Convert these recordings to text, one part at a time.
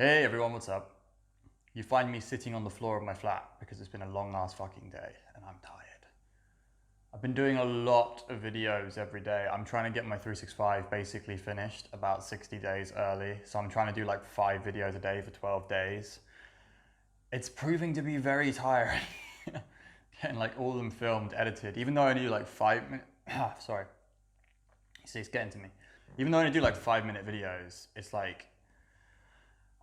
Hey everyone, what's up? You find me sitting on the floor of my flat because it's been a long ass fucking day and I'm tired. I've been doing a lot of videos every day. I'm trying to get my 365 basically finished about 60 days early. So I'm trying to do like 5 videos a day for 12 days. It's proving to be very tiring. Getting like all of them filmed, edited, even though I only do like 5 minutes. Sorry. You see, it's getting to me. Even though I only do like 5 minute videos, it's like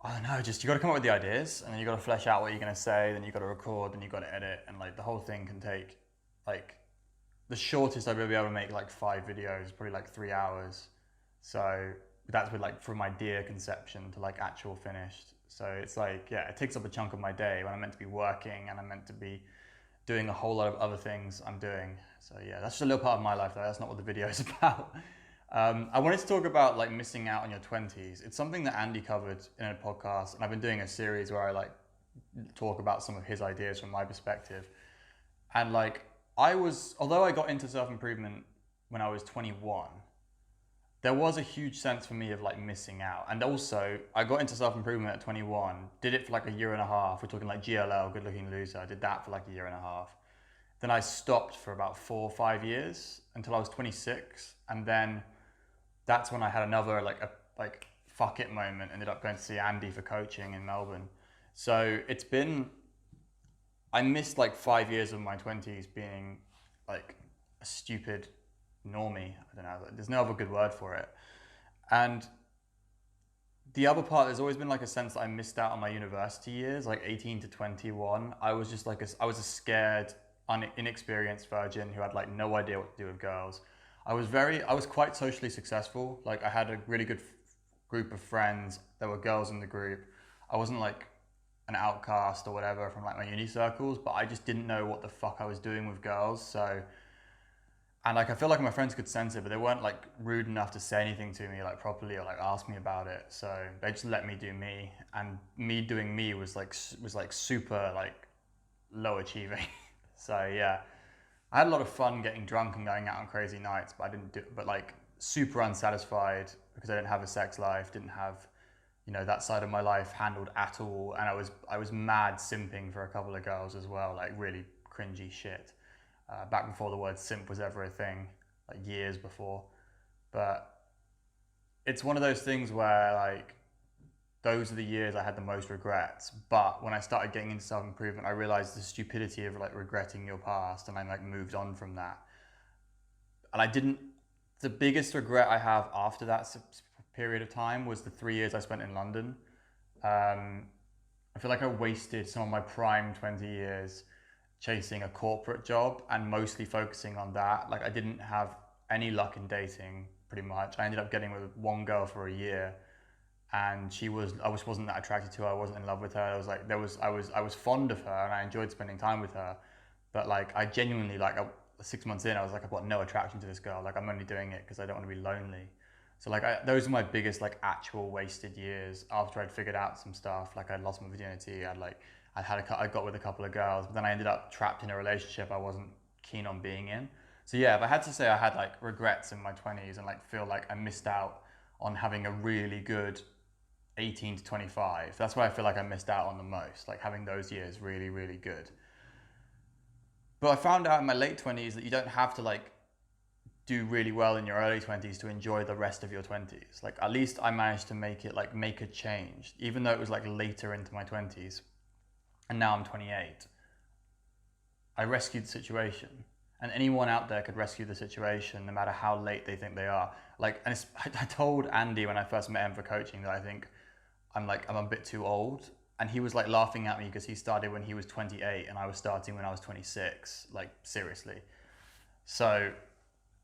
I don't know, just you got to come up with the ideas and then you got to flesh out what you're going to say, then you got to record, then you got to edit, and like the whole thing can take like the shortest I'll be able to make like 5 videos, probably like 3 hours. So that's with like from idea conception to like actual finished. So it's like, yeah, it takes up a chunk of my day when I'm meant to be working and I'm meant to be doing a whole lot of other things I'm doing. So yeah, that's just a little part of my life though. That's not what the video is about. I wanted to talk about like missing out on your 20s. It's something that Andy covered in a podcast, and I've been doing a series where I like talk about some of his ideas from my perspective. And like although I got into self improvement when I was 21, there was a huge sense for me of like missing out. And also, I got into self improvement at 21, did it for like a year and a half. We're talking like GLL, Good Looking Loser. I did that for like a year and a half. Then I stopped for about 4 or 5 years until I was 26, and then that's when I had another like fuck it moment. Ended up going to see Andy for coaching in Melbourne. So I missed like 5 years of my 20s being like a stupid normie. I don't know. There's no other good word for it. And the other part, there's always been like a sense that I missed out on my university years, like 18 to 21. I was just like I was a scared, inexperienced virgin who had like no idea what to do with girls. I was quite socially successful. Like I had a really good group of friends. There were girls in the group. I wasn't like an outcast or whatever from like my uni circles, but I just didn't know what the fuck I was doing with girls. So, and like I feel like my friends could sense it, but they weren't like rude enough to say anything to me like properly or like ask me about it. So they just let me do me, and me doing me was like super like low achieving. So yeah, I had a lot of fun getting drunk and going out on crazy nights, but I didn't do, but like super unsatisfied because I didn't have a sex life, didn't have, that side of my life handled at all. And I was mad simping for a couple of girls as well, like really cringy shit. Back before the word simp was ever a thing, like years before. But it's one of those things where like those are the years I had the most regrets. But when I started getting into self improvement, I realized the stupidity of like regretting your past, and I like moved on from that. And I didn't. The biggest regret I have after that period of time was the 3 years I spent in London. Um, I feel like I wasted some of my prime 20 years chasing a corporate job and mostly focusing on that. Like I didn't have any luck in dating pretty much. I ended up getting with one girl for a year, and I just wasn't that attracted to her. I wasn't in love with her. I was like I was fond of her and I enjoyed spending time with her, but like I genuinely 6 months in I was like, I've got no attraction to this girl. Like I'm only doing it because I don't want to be lonely. So like those are my biggest like actual wasted years after I'd figured out some stuff. Like I'd lost my virginity. I got with a couple of girls, but then I ended up trapped in a relationship I wasn't keen on being in. So yeah, if I had to say I had like regrets in my 20s and like feel like I missed out on having a really good 18 to 25. That's where I feel like I missed out on the most, like having those years really, really good. But I found out in my late 20s that you don't have to like do really well in your early 20s to enjoy the rest of your 20s. Like at least I managed to make a change, even though it was like later into my 20s. And now I'm 28. I rescued the situation. And anyone out there could rescue the situation no matter how late they think they are. Like, and I told Andy when I first met him for coaching that I think I'm a bit too old. And he was like laughing at me because he started when he was 28 and I was starting when I was 26. Like seriously. So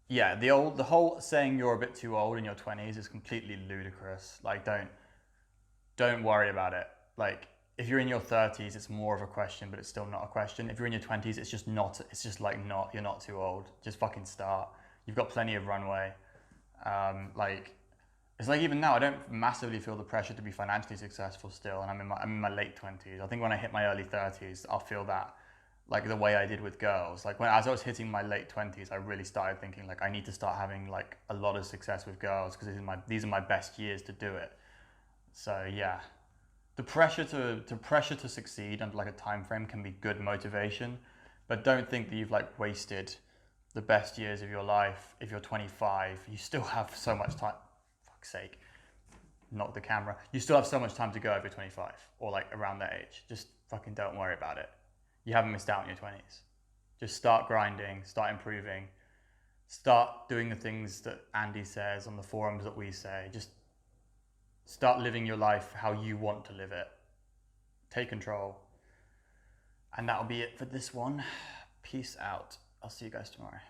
yeah, the whole saying you're a bit too old in your 20s is completely ludicrous. Like don't worry about it. Like if you're in your 30s, it's more of a question, but it's still not a question. If you're in your 20s, it's just not. It's just like not. You're not too old. Just fucking start. You've got plenty of runway. Like it's like even now, I don't massively feel the pressure to be financially successful still, and I'm in my late 20s. I think when I hit my early 30s, I'll feel that like the way I did with girls. Like as I was hitting my late 20s, I really started thinking like I need to start having like a lot of success with girls because these are my best years to do it. So yeah, the pressure to succeed under like a time frame can be good motivation, but don't think that you've like wasted the best years of your life. If you're 25, you still have so much time. Fuck's sake, not the camera. You still have so much time to go if you're 25 or like around that age. Just fucking don't worry about it. You haven't missed out in your 20s. Just start grinding, start improving, start doing the things that Andy says on the forums that we say. Just start living your life how you want to live it. Take control. And that'll be it for this one. Peace out. I'll see you guys tomorrow.